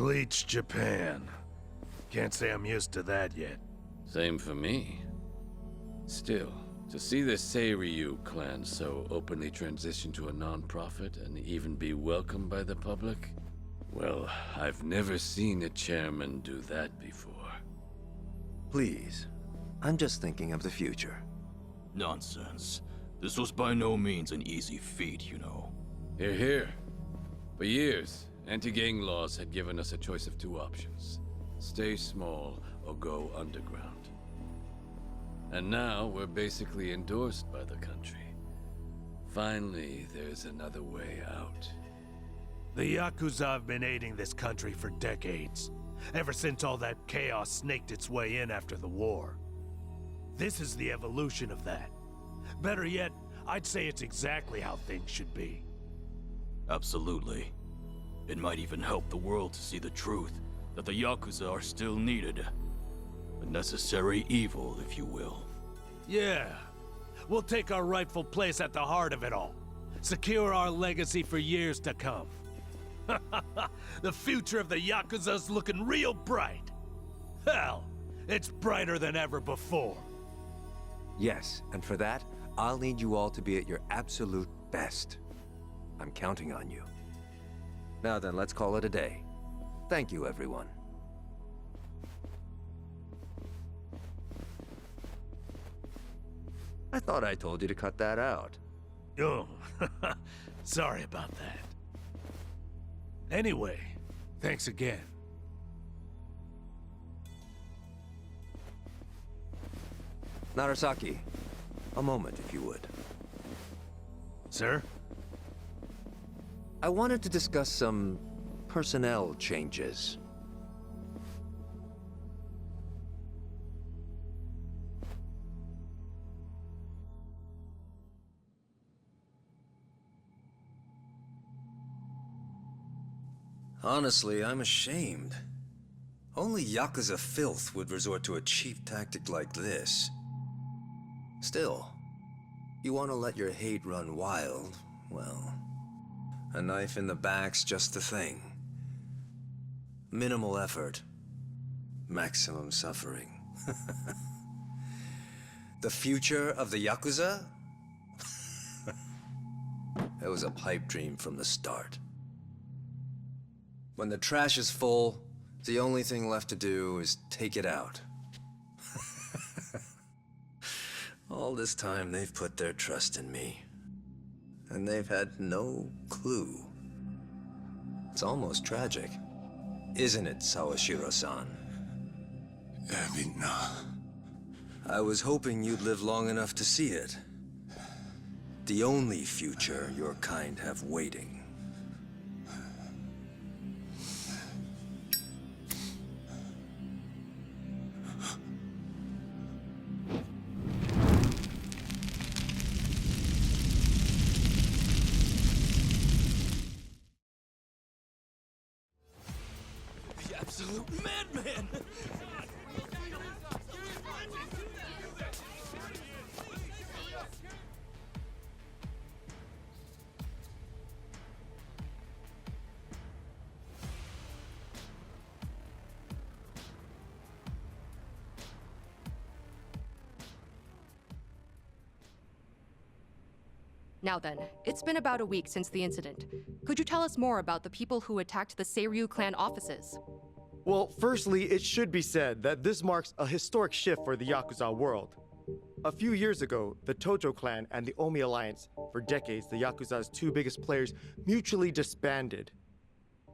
Bleach Japan. Can't say I'm used to that yet. Same for me. Still, to see the Seiryu clan so openly transition to a non-profit and even be welcomed by the public? Well, I've never seen a chairman do that before. Please, I'm just thinking of the future. Nonsense. This was by no means an easy feat, you know. Hear, hear. For years, anti-gang laws had given us a choice of two options. Stay small or go underground. And now we're basically endorsed by the country. Finally, there's another way out. The Yakuza have been aiding this country for decades. Ever since all that chaos snaked its way in after the war. This is the evolution of that. Better yet, I'd say it's exactly how things should be. Absolutely. It might even help the world to see the truth, that the Yakuza are still needed. A necessary evil, if you will. Yeah. We'll take our rightful place at the heart of it all. Secure our legacy for years to come. The future of the Yakuza's looking real bright. Hell, it's brighter than ever before. Yes, and for that, I'll need you all to be at your absolute best. I'm counting on you. Now then, let's call it a day. Thank you, everyone. I thought I told you to cut that out. Oh, sorry about that. Anyway, thanks again. Narasaki, a moment, if you would. Sir? I wanted to discuss some personnel changes. Honestly, I'm ashamed. Only Yakuza filth would resort to a cheap tactic like this. Still, you want to let your hate run wild, well, a knife in the back's just the thing. Minimal effort, maximum suffering. The future of the Yakuza? It was a pipe dream from the start. When the trash is full, the only thing left to do is take it out. All this time, they've put their trust in me. And they've had no clue. It's almost tragic. Isn't it, Sawashiro-san? I was hoping you'd live long enough to see it. The only future your kind have waiting. The absolute madman! Now then, it's been about a week since the incident. Could you tell us more about the people who attacked the Seiryu clan offices? Well, firstly, it should be said that this marks a historic shift for the Yakuza world. A few years ago, the Tojo clan and the Omi Alliance, for decades the Yakuza's two biggest players, mutually disbanded.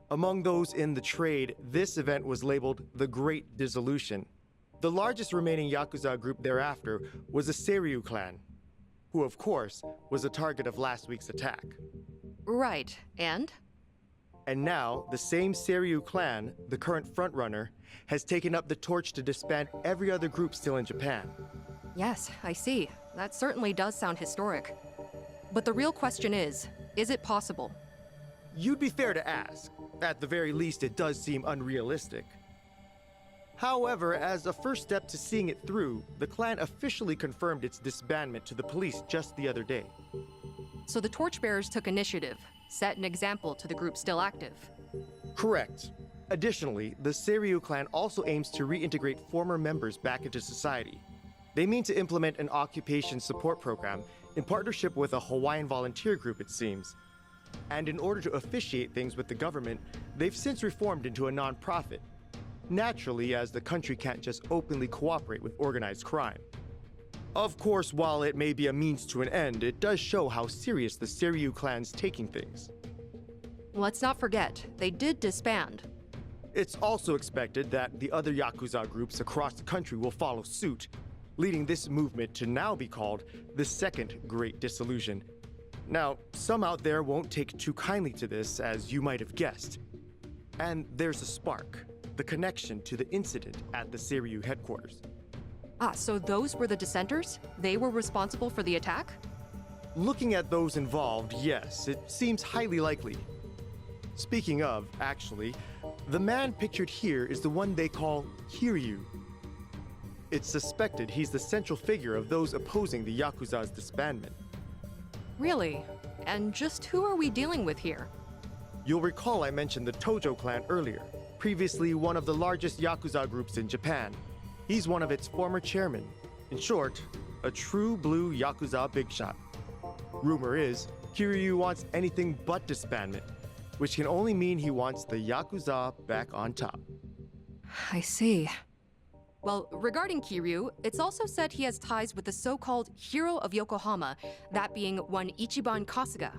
Among those in the trade, this event was labeled the Great Dissolution. The largest remaining Yakuza group thereafter was the Seiryu clan, who, of course, was the target of last week's attack. Right, and? And now, the same Seiryu clan, the current frontrunner, has taken up the torch to disband every other group still in Japan. Yes, I see. That certainly does sound historic. But the real question is it possible? You'd be fair to ask. At the very least, it does seem unrealistic. However, as a first step to seeing it through, the clan officially confirmed its disbandment to the police just the other day. So the torchbearers took initiative, set an example to the group still active. Correct. Additionally, the Seiryu clan also aims to reintegrate former members back into society. They mean to implement an occupation support program in partnership with a Hawaiian volunteer group, it seems. And in order to officiate things with the government, they've since reformed into a non-profit. Naturally, as the country can't just openly cooperate with organized crime. Of course, while it may be a means to an end, it does show how serious the Seiryu clan's taking things. Let's not forget, they did disband. It's also expected that the other Yakuza groups across the country will follow suit, leading this movement to now be called the Second Great Dissolution. Now, some out there won't take too kindly to this, as you might have guessed. And there's a spark, the connection to the incident at the Seiryu headquarters. Ah, so those were the dissenters? They were responsible for the attack? Looking at those involved, yes, it seems highly likely. Speaking of, actually, the man pictured here is the one they call Kiryu. It's suspected he's the central figure of those opposing the Yakuza's disbandment. Really? And just who are we dealing with here? You'll recall I mentioned the Tojo clan earlier, previously one of the largest Yakuza groups in Japan. He's one of its former chairmen. In short, a true blue Yakuza big shot. Rumor is, Kiryu wants anything but disbandment, which can only mean he wants the Yakuza back on top. I see. Well, regarding Kiryu, it's also said he has ties with the so-called Hero of Yokohama, that being one Ichiban Kasuga.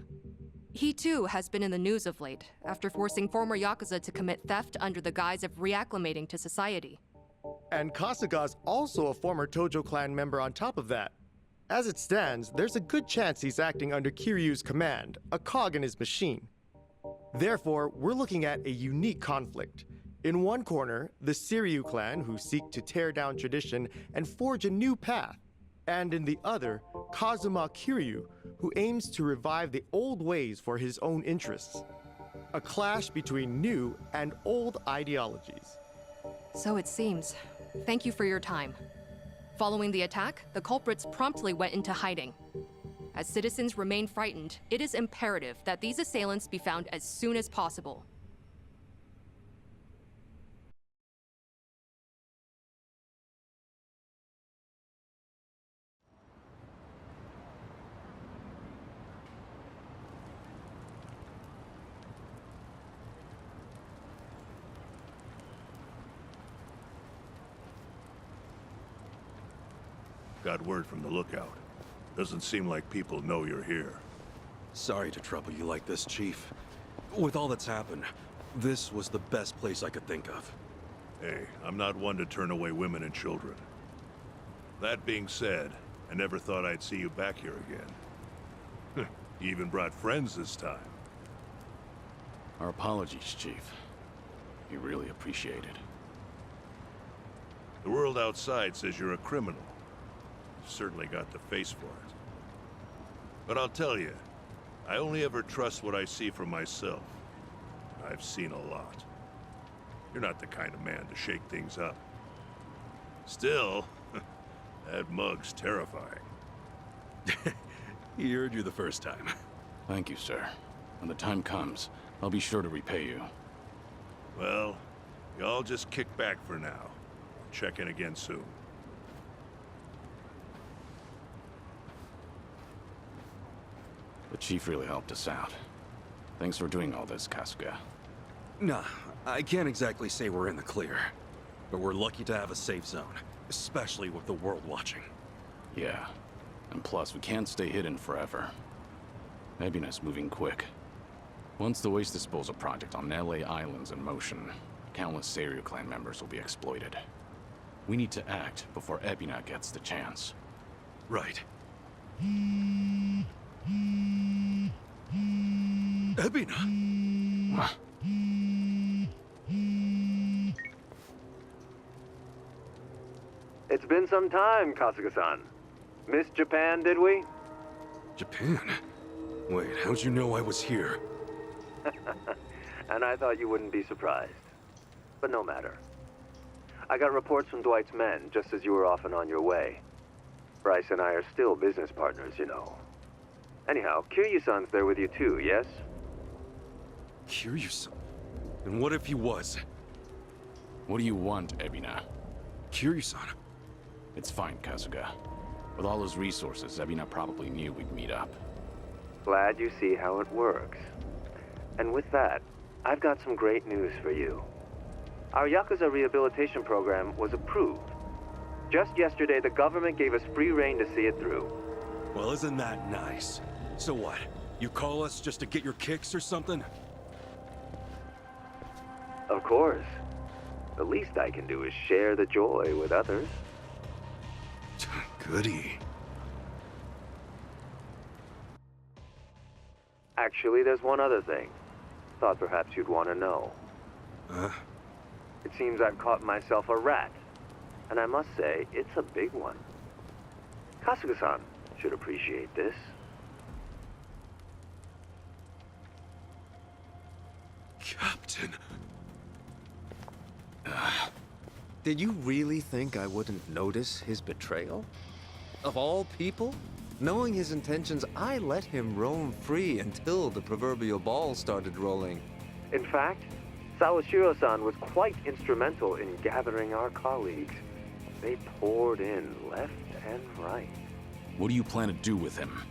He too has been in the news of late, after forcing former Yakuza to commit theft under the guise of reacclimating to society. And Kasuga's also a former Tojo clan member on top of that. As it stands, there's a good chance he's acting under Kiryu's command, a cog in his machine. Therefore, we're looking at a unique conflict. In one corner, the Seiryu clan, who seek to tear down tradition and forge a new path. And in the other, Kazuma Kiryu, who aims to revive the old ways for his own interests. A clash between new and old ideologies. So it seems. Thank you for your time. Following the attack, the culprits promptly went into hiding. As citizens remain frightened, it is imperative that these assailants be found as soon as possible. Got word from the lookout. Doesn't seem like people know you're here. Sorry to trouble you like this, Chief. With all that's happened, this was the best place I could think of. Hey, I'm not one to turn away women and children. That being said, I never thought I'd see you back here again. You even brought friends this time. Our apologies, Chief. We really appreciate it. The world outside says you're a criminal. You've certainly got the face for it. But I'll tell you, I only ever trust what I see for myself. I've seen a lot. You're not the kind of man to shake things up. Still, that mug's terrifying. He heard you the first time. Thank you, sir. When the time comes, I'll be sure to repay you. Well, y'all just kick back for now. I'll check in again soon. The Chief really helped us out. Thanks for doing all this, Kasuga. Nah, I can't exactly say we're in the clear. But we're lucky to have a safe zone, especially with the world watching. Yeah. And plus, we can't stay hidden forever. Ebina's moving quick. Once the waste disposal project on LA Island's in motion, countless Seiryu clan members will be exploited. We need to act before Ebina gets the chance. Right. Ebina! Huh. It's been some time, Kasuga-san. Missed Japan, did we? Japan? Wait, how'd you know I was here? And I thought you wouldn't be surprised. But no matter. I got reports from Dwight's men just as you were off and on your way. Bryce and I are still business partners, you know. Anyhow, Kiryu-san's there with you too, yes? Curious. And what if he was? What do you want, Ebina? Kiryu-san. It's fine, Kasuga. With all his resources, Ebina probably knew we'd meet up. Glad you see how it works. And with that, I've got some great news for you. Our Yakuza rehabilitation program was approved. Just yesterday, the government gave us free rein to see it through. Well, isn't that nice? So what? You call us just to get your kicks or something? Of course. The least I can do is share the joy with others. Goody. Actually, there's one other thing. Thought perhaps you'd want to know. Huh? It seems I've caught myself a rat. And I must say, it's a big one. Kasuga-san should appreciate this. Captain. Did you really think I wouldn't notice his betrayal? Of all people? Knowing his intentions, I let him roam free until the proverbial ball started rolling. In fact, Sawashiro-san was quite instrumental in gathering our colleagues. They poured in left and right. What do you plan to do with him?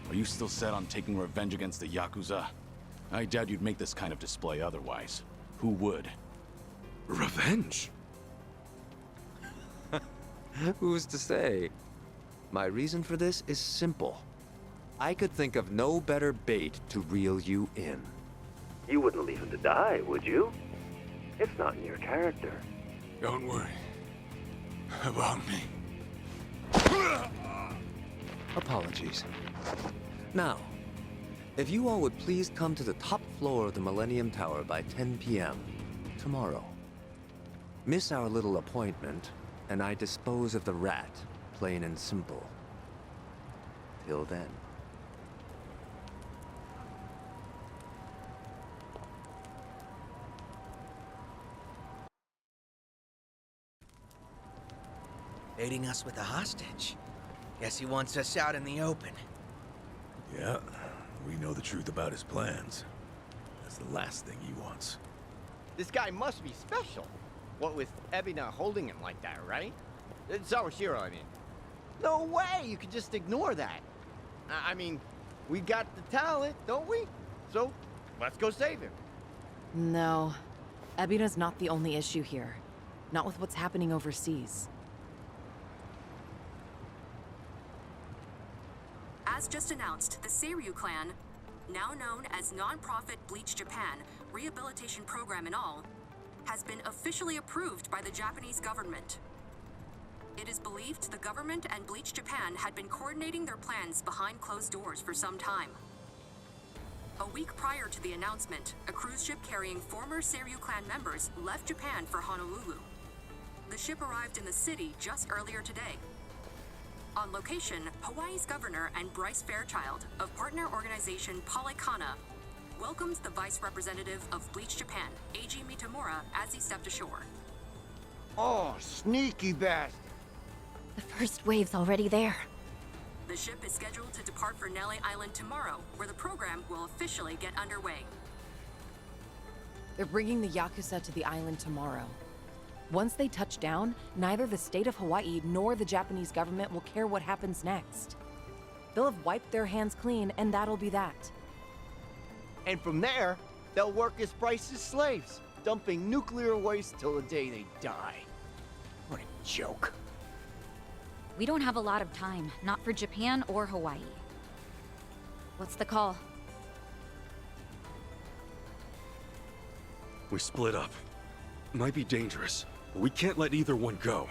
Are you still set on taking revenge against the Yakuza? I doubt you'd make this kind of display otherwise. Who would? Revenge? Who's to say? My reason for this is simple. I could think of no better bait to reel you in. You wouldn't leave him to die, would you? It's not in your character. Don't worry about me. Apologies. Now, if you all would please come to the top floor of the Millennium Tower by 10 p.m. tomorrow. Miss our little appointment, and I dispose of the rat, plain and simple. Till then. Baiting us with a hostage. Guess he wants us out in the open. Yeah, we know the truth about his plans. That's the last thing he wants. This guy must be special. What with Ebina holding him like that, right? Sawashiro, I mean. No way you could just ignore that. I mean, we got the talent, don't we? So, let's go save him. No. Ebina's not the only issue here. Not with what's happening overseas. As just announced, the Seiryu clan, now known as non-profit Bleach Japan, rehabilitation program and all, has been officially approved by the Japanese government. It is believed the government and Bleach Japan had been coordinating their plans behind closed doors for some time. A week prior to the announcement, a cruise ship carrying former Seiryu clan members left Japan for Honolulu. The ship arrived in the city just earlier today. On location, Hawaii's governor and Bryce Fairchild of partner organization Polycana welcomes the vice representative of Bleach Japan, Eiji Mitamura, as he stepped ashore. Oh, sneaky bastard. The first wave's already there. The ship is scheduled to depart for Nele Island tomorrow, where the program will officially get underway. They're bringing the Yakuza to the island tomorrow. Once they touch down, neither the state of Hawaii nor the Japanese government will care what happens next. They'll have wiped their hands clean, and that'll be that. And from there, they'll work as Bryce's slaves, dumping nuclear waste till the day they die. What a joke. We don't have a lot of time, not for Japan or Hawaii. What's the call? We split up. Might be dangerous. But we can't let either one go.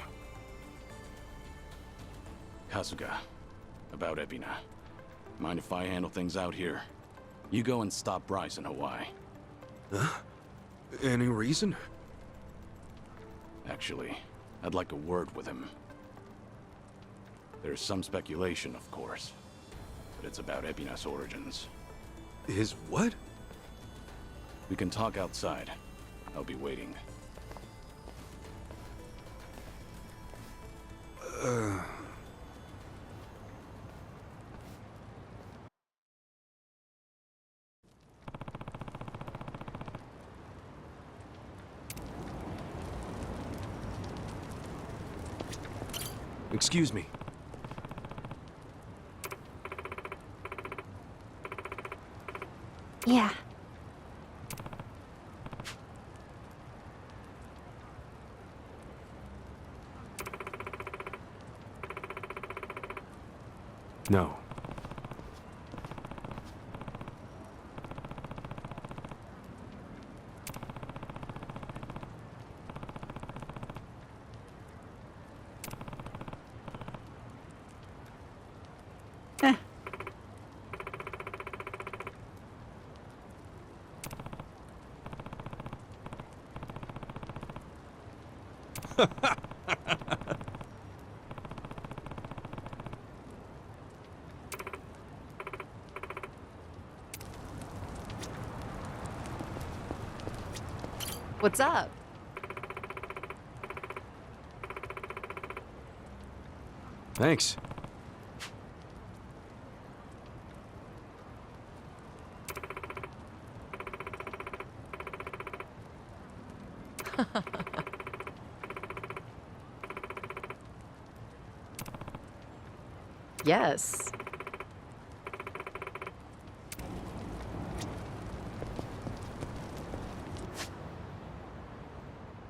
Kasuga, about Ebina. Mind if I handle things out here? You go and stop Bryce in Hawaii. Huh? Any reason? Actually, I'd like a word with him. There's some speculation, of course, but it's about Ebina's origins. His what? We can talk outside. I'll be waiting. Excuse me. Yeah. No. What's up? Thanks. Yes.